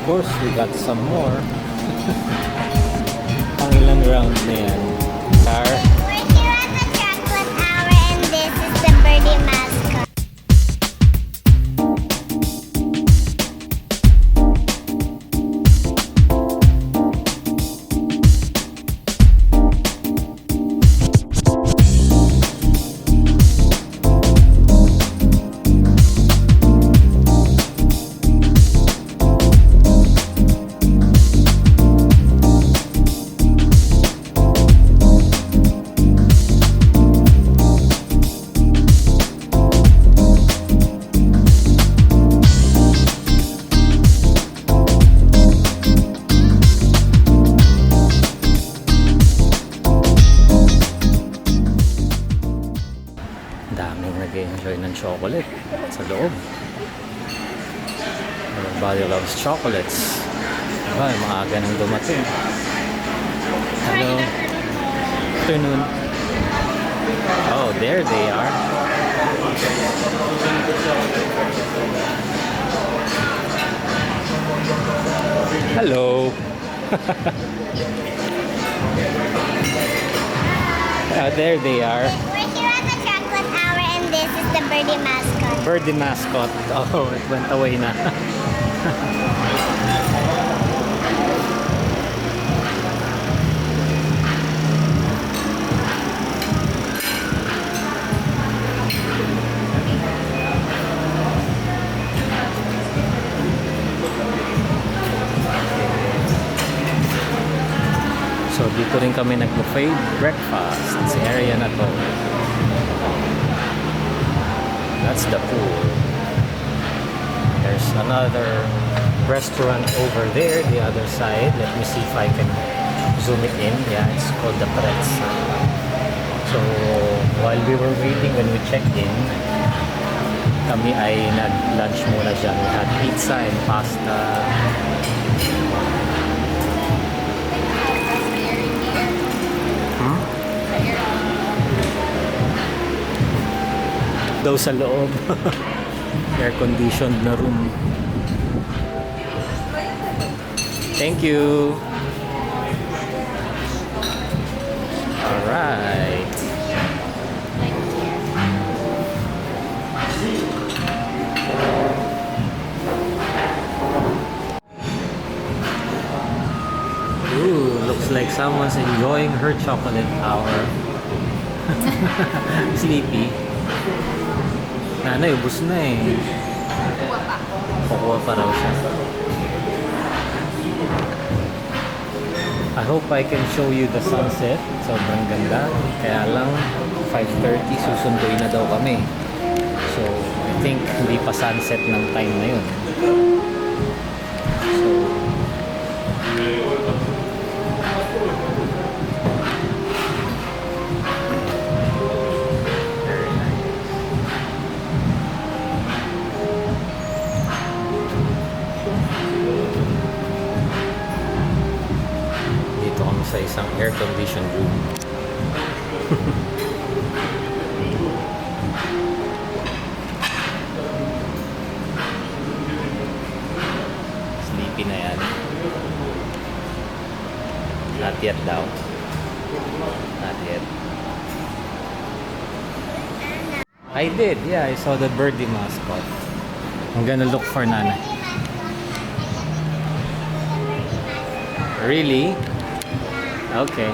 course, we got some more. Pangilang round na yan. Car. We're here at the chocolate hour and this is the birdie mascot. Daming nag-enjoy ng chocolate sa loob. Everybody loves chocolates. Diba, maaga nang dumating. Hello. Afternoon. Oh, there they are. Hello. There they are. We're here at the chocolate hour and this is the birdie mascot. Birdie mascot. Oh, it went away na. So, dito rin kami nag-buffet breakfast sa area na to. That's the pool. There's another restaurant over there, the other side. Let me see if I can zoom it in. Yeah, it's called the Pretz. So, while we were waiting when we checked in, kami ay nag-lunch muna dyan. We had pizza and pasta. Daw sa loob. Air conditioned na room. Thank you. Alright. Ooh, looks like someone's enjoying her chocolate hour. Sleepy. Nanay, ubos na eh. Kukuha pa raw siya. I hope I can show you the sunset. Sobrang ganda. Kaya lang, 5:30 susunduin na daw kami. So, I think hindi pa sunset ng time na yun. So, sa isang air-conditioned room. Sleepy na yan. Not yet daw. Not yet. I did, yeah. I saw the birdie mascot. I'm gonna look for Nana. Really? Okay.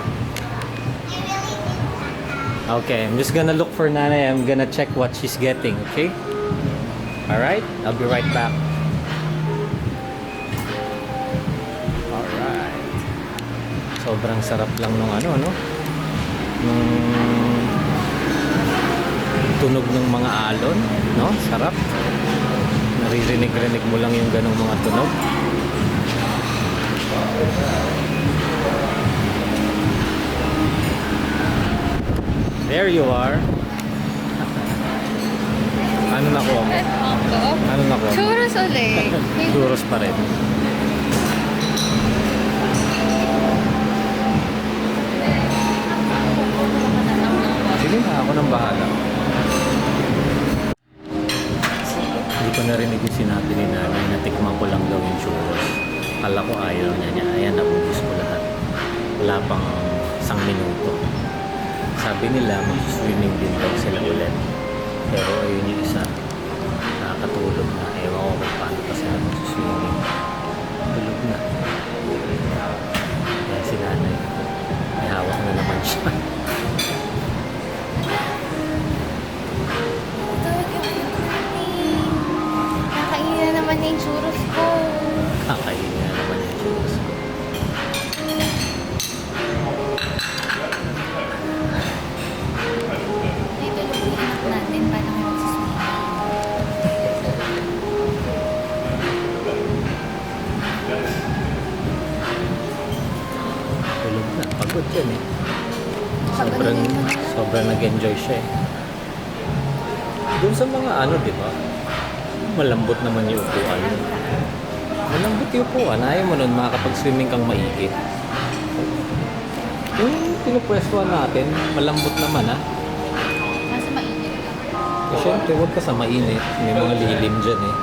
Okay, I'm just gonna look for Nanay. I'm gonna check what she's getting, okay? Alright, I'll be right back. Alright. Sobrang sarap lang nung ano, no? Nung tunog ng mga alon, no? Sarap. Naririnig-rinig mo lang yung ganong mga tunog. There you are. Ano nakuha mo? Ano nakuha mo? Churros ulit. Churros pa rin. Sige na, ako nang bahala. Hindi ko narinig yung sinabi ni nanay na tikman ko lang daw yung churros. Akala ko ayaw niya. Ayan, nabubos ko lahat. Wala pang 1 minuto. Sabi nila, mag-swimming din daw sila ulit. Pero ayun yung isa. Nakakatulog na. Ewan ko kung paano pa sila mag-swimming. Tulog na. Kaya si nanay, may hawak na naman siya. Nakainin na naman yung churros ko. Kakainin na naman yung churros ko. Dito lang yung anak natin. Paano mo magsuswimming? Tulog na. Pagod yan eh. Pagod Sobrang, na yun. sobrang nag-enjoy siya eh. Doon sa mga ano, di ba? Malambot naman yung upuan. Malambot yung upuan. Ayaw mo nun makakapag-swimming kang maigi. Yung pinupwestuhan natin, malambot naman ha. Nasa mainit lang. Eh, syempre, huwag ka sa mainit. May mga lilim dyan eh.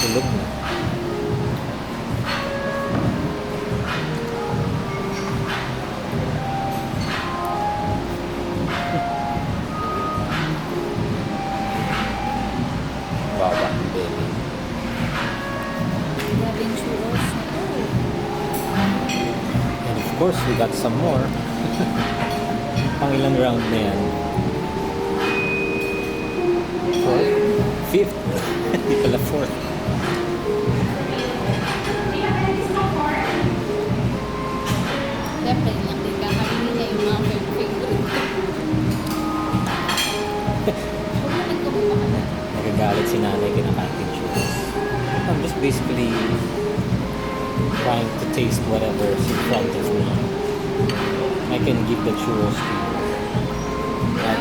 Tulog na. Bawa, baby. Grabe yung churros. And of course, we got some more. Pang ilang round na yan? Fourth? Fifth? Hindi pala fourth. Siyempre, lang din kakainin niya yung mga favorite ko. Huwag naman kumuha ka na. Nagagalit si nanay kinakain churros. I'm just basically trying to taste whatever's in front of me. I can give the churros to you. But,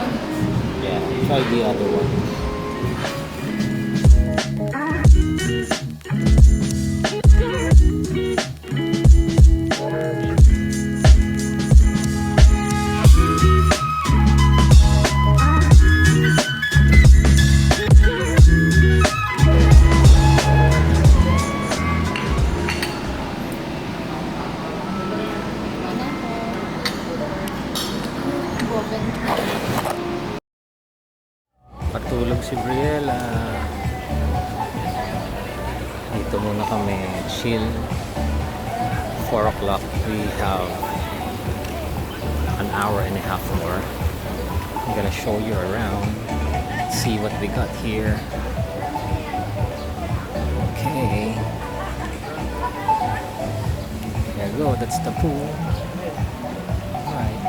yeah, try the other one. Ano po? Boben. Patulog si Briella. Dito muna kami chill. 4 o'clock we have an hour and a half more. I'm gonna show you around, see what we got here. Okay, there you go, that's the pool. Alright.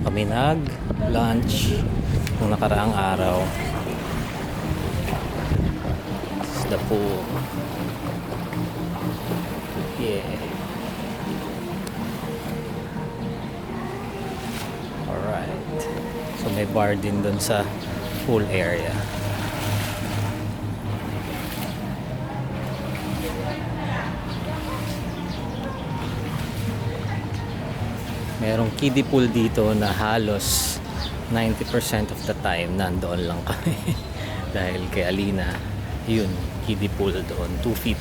Kami nag-lunch nung nakaraang araw. This is the pool. Yeah. Alright. So may bar din dun sa pool area. Merong kiddie pool dito na halos 90% of the time nandoon lang kami. Dahil kay Alina, yun, kiddie pool doon, 2 feet.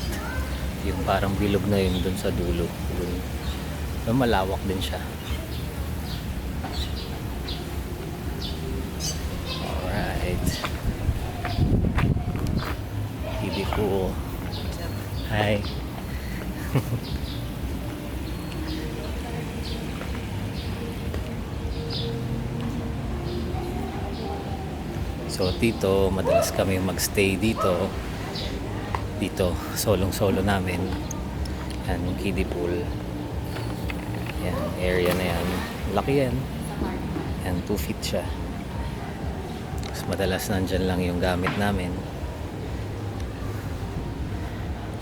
Yung parang bilog na yun doon sa dulo. Yun. Pero malawak din siya. Alright. Kiddie pool. Hi. So dito, madalas kami magstay dito. Dito, solong-solo namin. Yan, yung kiddie pool. Yan, area na yan. Laki yan. Yan, 2 feet siya. Mas madalas nandyan lang yung gamit namin.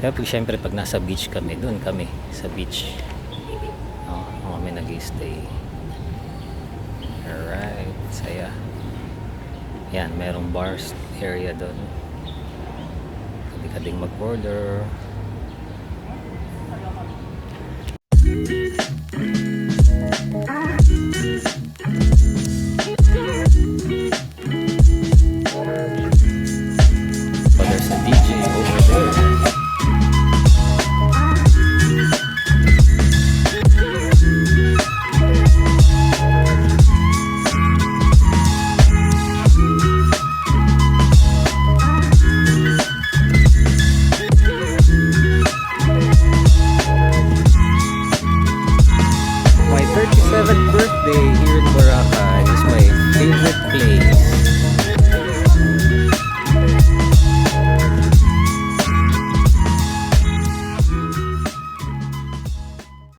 Siyempre pag nasa beach kami, doon kami sa beach. Kami nag-stay. Alright, saya. Yan, merong bars area doon. Pwede ka ding mag-order. So there's a beach